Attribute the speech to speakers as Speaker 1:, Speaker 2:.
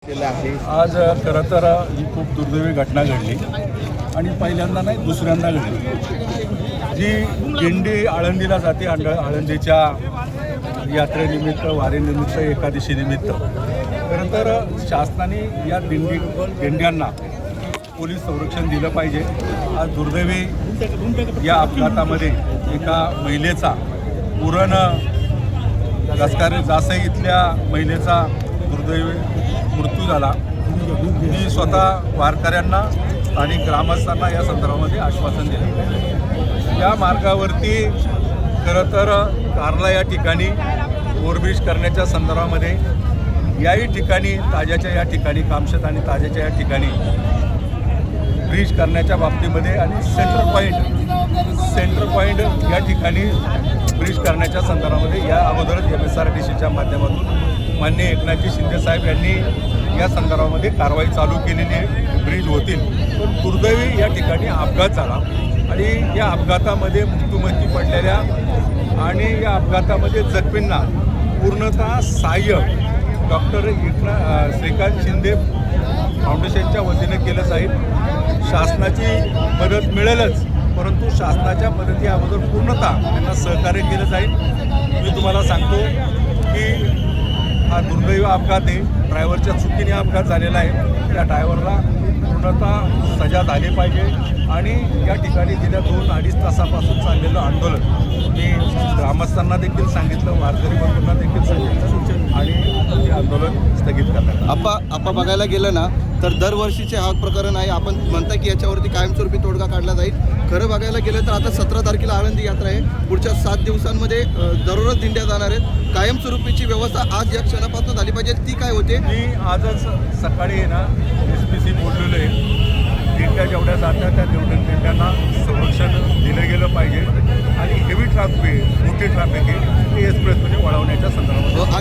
Speaker 1: केलं आहे।
Speaker 2: आज खरं तर ही खूप दुर्दैवी घटना घडली आणि पहिल्यांदा नाही दुसऱ्यांदा घडली। जी दिंडी आळंदीला जाते, आळंदीच्या यात्रेनिमित्त, वारीनिमित्त, एकादशीनिमित्त, खरं तर शासनाने या दिंड्यांना पोलीस संरक्षण दिलं पाहिजे। आज दुर्दैवी या अपघातामध्ये एका महिलेचा उरण घासकारे जासई इथल्या महिलेचा दुर्दैवी मृत्यू झाला। मी स्वतः वारकऱ्यांना आणि ग्रामस्थांना या संदर्भामध्ये आश्वासन दिले। या मार्गावरती खरं तर कारला या ठिकाणी ओव्हरब्रिज करण्याच्या संदर्भामध्ये याही ठिकाणी ताज्याच्या या ठिकाणी कामशेत आणि ताज्याच्या या ठिकाणी ब्रिज करण्याच्या बाबतीमध्ये आणि सेंटर पॉईंट या ठिकाणी ब्रिज करण्याच्या संदर्भामध्ये या अगोदरच MSRDCच्या माध्यमातून माननीय एकनाथजी शिंदे साहेब यांनी या संदर्भामध्ये कारवाई चालू केलेली आहे। ब्रिज होतील, पण दुर्दैवी या ठिकाणी अपघात झाला आणि या अपघातामध्ये मृत्युमुखी पडलेल्या आणि या अपघातामध्ये जखमींना पूर्णतः सहाय्य डॉक्टर श्रीकांत शिंदे फाउंडेशनच्या वतीने केलं जाईल। शासनाची मदत मिळेलच, परंतु शासनाच्या मदती अगोदर पूर्णतः त्यांना सहकार्य केलं जाईल। मी तुम्हाला सांगतो की हा दुर्दैवी अपघात आहे, ड्रायव्हरच्या चुकीने अपघात झालेला आहे। त्या ड्रायव्हरला पूर्णतः सजा झाली पाहिजे आणि या ठिकाणी गेल्या 2-2.5 तासापासून चाललेलं आंदोलन मी ग्रामस्थांना देखील सांगितलं, वारकरी बंधूंना देखील सांगितलं आणि हे आंदोलन स्थगित करण्यात
Speaker 1: आपण बघायला गेलं ना तर दरवर्षीचे हा प्रकरण आहे। आपण म्हणता की याच्यावरती कायमस्वरूपी तोडगा काढला जाईल। खरं बघायला गेलं तर आता 17 तारखेला आळंदी यात्रा आहे। पुढच्या 7 दिवसांमध्ये दररोज दिंड्या जाणार आहेत। कायमस्वरूपीची व्यवस्था आज या क्षणापासून झाली पाहिजे, ती काय होते?
Speaker 2: मी आजच सकाळी ना SPC बोललेलो आहे, दिंड्या जेवढ्या जातात त्या दिंड्यांना संरक्षण दिलं गेलं पाहिजे आणि हेवी ट्रॅफिक, मोठी ट्रॅफिक आहे ती एक्सप्रेसमध्ये वळवण्याच्या संदर्भात
Speaker 1: आंदोलन